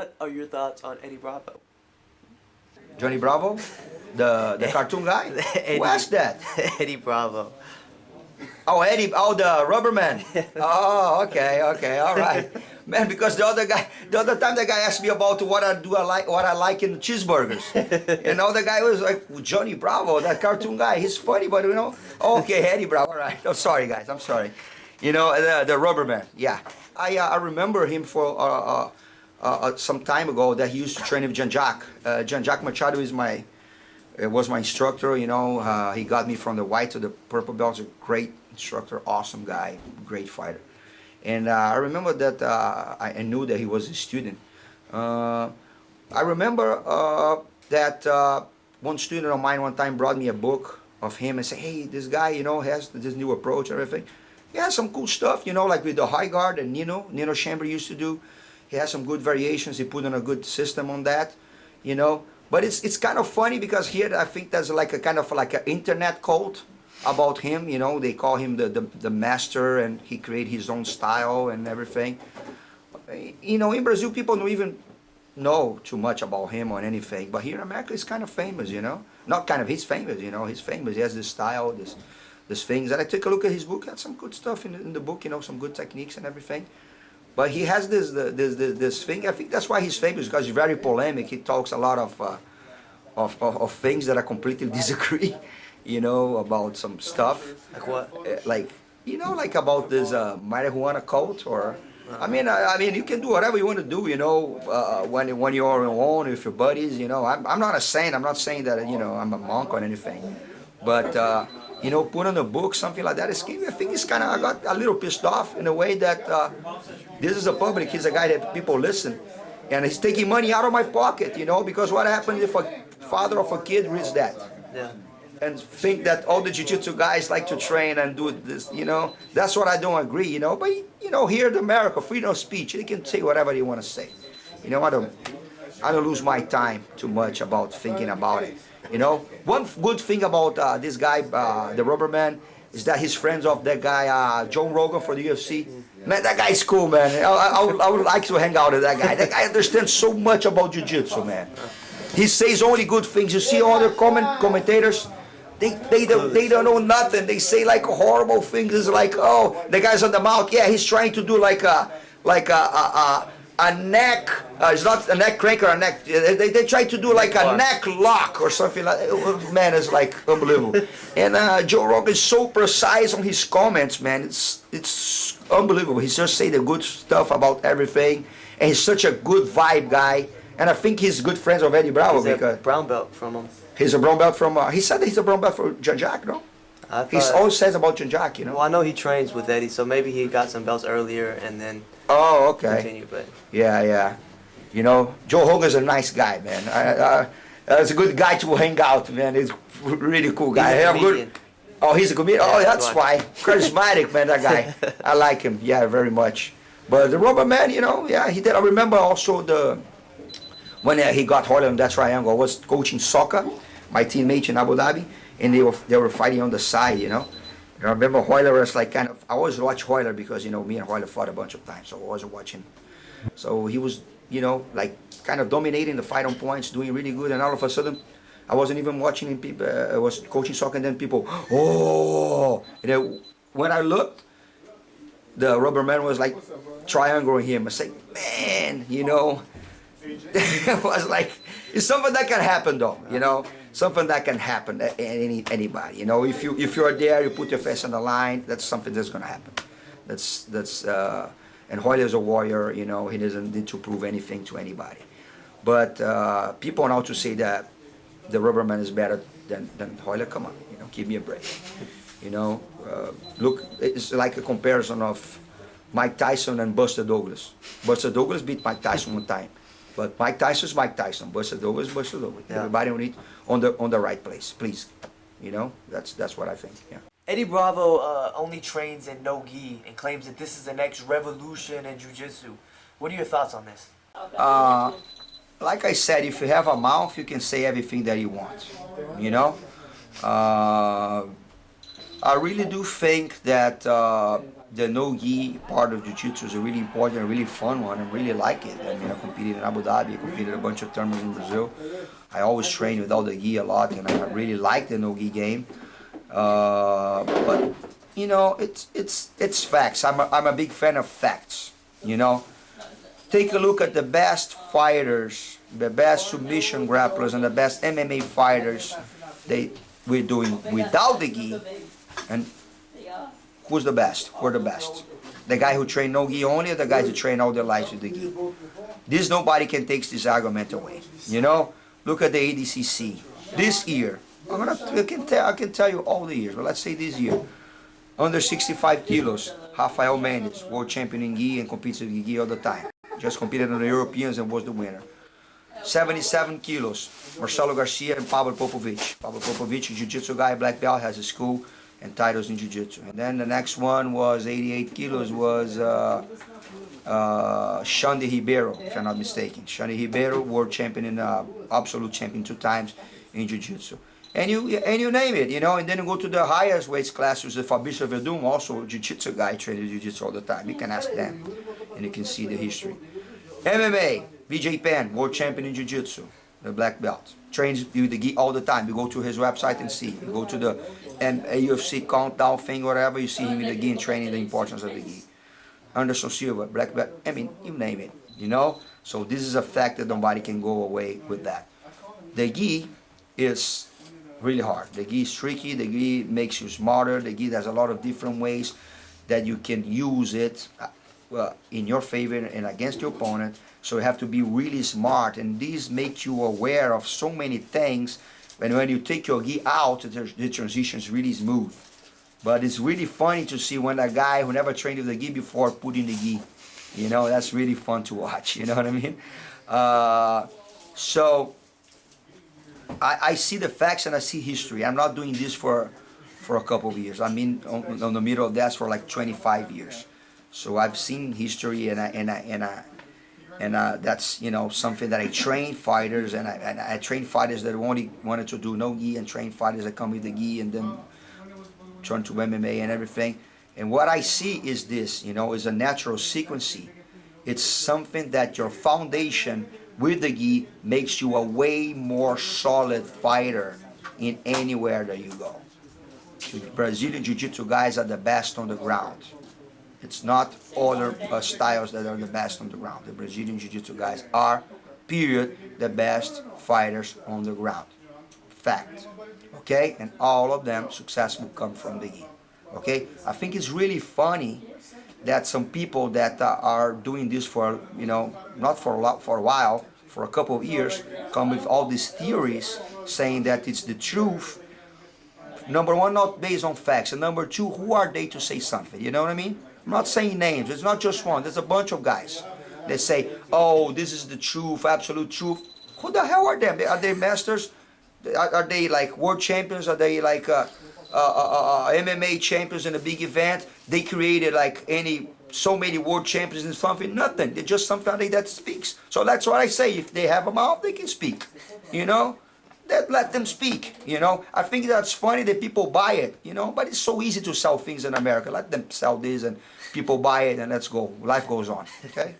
What are your thoughts on Eddie Bravo? Johnny Bravo, the cartoon guy. Who asked that? Eddie Bravo. Oh, Eddie, oh, the rubber man. Oh, okay, all right. Man, because the other time the guy asked me about what I like in cheeseburgers. And the other guy was like, Johnny Bravo, that cartoon guy, he's funny, but okay, Eddie Bravo, all right. I'm sorry, guys, I'm sorry. The rubber man, yeah. I remember him for some time ago that he used to train with Jean-Jacques. Jean-Jacques Machado was my instructor, he got me from the white to the purple belt. He's a great instructor, awesome guy, great fighter. And I remember that I knew that he was a student. I remember that one student of mine one time brought me a book of him and said, hey, this guy, has this new approach and everything. He has some cool stuff, like with the high guard and Nino Chamber used to do. He has some good variations. He put in a good system on that, But it's kind of funny because here I think there's like a kind of like an internet cult about him. They call him the master, and he created his own style and everything. In Brazil, people don't even know too much about him or anything. But here in America, he's kind of famous. Not kind of, he's famous. He's famous. He has this style, this things. And I took a look at his book. Had some good stuff in the book. Some good techniques and everything. But he has this thing. I think that's why he's famous, because he's very polemic. He talks a lot of things that I completely disagree, about some stuff. Like what? Like about this marijuana cult, or I mean, you can do whatever you want to do, when you're on your own with your buddies. I'm not a saint. I'm not saying that I'm a monk or anything, but put on a book, something like that. I think it's kind of, I got a little pissed off in a way that this is a public, he's a guy that people listen, and he's taking money out of my pocket, because what happens if a father of a kid reads that? Yeah. And think that all the jiu-jitsu guys like to train and do this, that's what I don't agree, but here in America, freedom of speech, they can say whatever they want to say. I don't lose my time too much about thinking about it. One good thing about this guy, the rubber man, is that he's friends of that guy, Joe Rogan for the UFC. Man, that guy's cool, man. I would like to hang out with that guy. That guy understands so much about jiu-jitsu, man. He says only good things. You see all the commentators, they don't know nothing. They say like horrible things. It's like, oh, the guy's on the mouth. Yeah, he's trying to do like a neck, it's not a neck crank or a neck, they try to do like a neck lock or something like that. Man, it's like unbelievable. And Joe Rogan is so precise on his comments, man. It's unbelievable. He just say the good stuff about everything, and he's such a good vibe guy. And I think he's good friends of Eddie Bravo. He's because a brown belt from him. He's a brown belt from, he said that he's a brown belt for Jean-Jacques, no? He always says about Jean-Jacques, Well, I know he trains with Eddie, so maybe he got some belts earlier and then continue, but... Yeah. Joe Hogan's a nice guy, man. He's a good guy to hang out, man. He's a really cool guy. He's a comedian. Oh, he's a comedian? Oh, that's why. Charismatic, man, that guy. I like him, yeah, very much. But the rubber man, yeah, he did. I remember also when he got Hoyler in that triangle. I was coaching soccer, my teammate in Abu Dhabi, and they were fighting on the side, I remember Hoyler was like kind of, I always watch Hoyler because, me and Hoyler fought a bunch of times, so I was watching. So he was, like kind of dominating the fight on points, doing really good, and all of a sudden, I wasn't even watching him, people, I was coaching soccer, and then people, oh! And then when I looked, the rubber man was like triangling him. I said, man, it was like, it's something that can happen though, something that can happen to anybody, if you're there, you put your face on the line, that's something that's gonna happen. And Hoyler's a warrior, he doesn't need to prove anything to anybody. But people now to say that the rubber man is better than Hoyler, come on, give me a break. Look, it's like a comparison of Mike Tyson and Buster Douglas. Buster Douglas beat Mike Tyson one time. But Mike Tyson is Mike Tyson. Buster Douglas is Buster Douglas. Yeah. Everybody on the right place, please. That's what I think. Yeah. Eddie Bravo only trains in no gi and claims that this is the next revolution in jiu-jitsu. What are your thoughts on this? Like I said, if you have a mouth, you can say everything that you want. I really do think that the no-gi part of Jiu-Jitsu is a really important and really fun one. I really like it. I mean, I competed in Abu Dhabi, I competed a bunch of tournaments in Brazil. I always train without the gi a lot, and I really like the no-gi game. But you know, it's facts. I'm a big fan of facts. You know, take a look at the best fighters, the best submission grapplers, and the best MMA fighters. We're doing without the gi, and who's the best? We're the best. The guy who trained no gi only, or the guys who train all their lives with the gi. This nobody can take this argument away. You know, look at the ADCC this year. I can tell you all the years, but let's say this year, under 65 kilos, Rafael Mendes, world champion in gi and competes with gi all the time. Just competed on the Europeans and was the winner. 77 kilos, Marcelo Garcia and Pablo Popovich. Pablo Popovich, a jiu-jitsu guy, black belt, has a school and titles in jiu-jitsu. And then the next one was 88 kilos, was Xande Ribeiro, if I'm not mistaken. Xande Ribeiro, world champion and absolute champion 2 times in jiu-jitsu. And you name it, you know, and then you go to the highest weight class, which is Fabricio Verdum, also a jiu-jitsu guy, trains jiu-jitsu all the time. You can ask them, and you can see the history. MMA, BJ Penn, world champion in jiu-jitsu, the black belt. Trains with the gi all the time. You go to his website and see. You go to the UFC countdown thing, whatever, you see him in the gi and training the importance of the gi. Anderson Silva, black belt, I mean, you name it, you know? So this is a fact that nobody can go away with that. The gi is really hard. The gi is tricky, the gi makes you smarter, the gi has a lot of different ways that you can use it in your favor and against your opponent. So you have to be really smart, and these make you aware of so many things. And when you take your gi out, the transition is really smooth. But it's really funny to see when a guy who never trained with the gi before put in the gi. You know, that's really fun to watch, you know what I mean? So I see the facts and I see history. I'm not doing this for a couple of years. I'm in on the middle of that for like 25 years. So I've seen history, and that's, you know, something that I train fighters, and I train fighters that only wanted to do no gi, and train fighters that come with the gi and then turn to MMA and everything. And what I see is this, you know, is a natural sequence. It's something that your foundation with the gi makes you a way more solid fighter in anywhere that you go. Brazilian Jiu-Jitsu guys are the best on the ground. It's not other styles that are the best on the ground. The Brazilian Jiu-Jitsu guys are, period, the best fighters on the ground. Fact. Okay? And all of them successful come from the gi. Okay? I think it's really funny that some people that are doing this for, you know, not for a while, for a couple of years, come with all these theories saying that it's the truth. Number one, not based on facts. And number two, who are they to say something? You know what I mean? I'm not saying names. It's not just one. There's a bunch of guys that say, oh, this is the truth, absolute truth. Who the hell are they? Are they masters? Are they like world champions? Are they like MMA champions in a big event? They created like so many world champions and something? Nothing. They're just somebody that speaks. So that's what I say. If they have a mouth, they can speak. You know? Let them speak, you know. I think that's funny that people buy it, you know, but it's so easy to sell things in America. Let them sell this and people buy it, and let's go. Life goes on, okay?